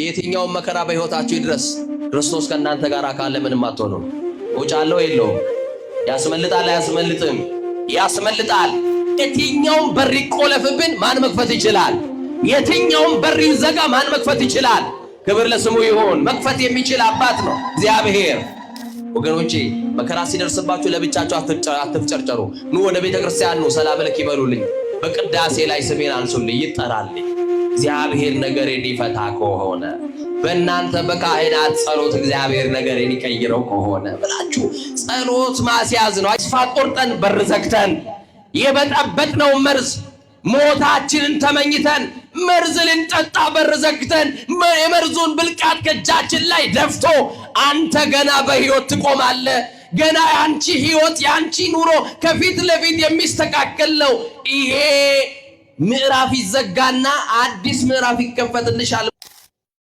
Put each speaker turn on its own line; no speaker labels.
የትኛውም መከራ በሕይወታችሁ ይድረስ ክርስቶስ ከእናንተ ጋር ካለ ምንም አትሆኑም። ውጫለው የለውም። ያስመልጣል አያስመልጥም? ያስመልጣል። የትኛውም በር ይቆለፍብን ማን መክፈት ይችላል? የትኛውም በር ይዘጋ ማን መክፈት ይችላል? ክብር ለስሙ ይሁን። መክፈት የሚችል አባት ነው እግዚአብሔር። ወገኖቼ መከራ ሲደርስባችሁ ለብቻችሁ አትፍጨርጨሩ። ኑ ወደ ቤተ ክርስቲያን ኑ፣ ሰላም ለክ ይበሉልኝ፣ በቅዳሴ ላይ ስሜን አንሱልኝ፣ ይጠራልኝ። እግዚአብሔር ነገሬን ይፈታ ከሆነ በእናንተ በካህናት ጸሎት እግዚአብሔር ነገሬን ይቀይረው ከሆነ ብላችሁ ጸሎት ማስያዝ ነው። ተስፋ ቆርጠን በር ዘግተን የበጠበጥነው መርዝ ሞታችንን ተመኝተን መርዝ ልንጠጣ በር ዘግተን የመርዙን ብልቃት ከእጃችን ላይ ደፍቶ አንተ ገና በሕይወት ትቆማለህ። ገና ያንቺ ሕይወት ያንቺ ኑሮ ከፊት ለፊት የሚስተካከል ነው። ይሄ ምዕራፍ ይዘጋና አዲስ ምዕራፍ ይከፈትልሻል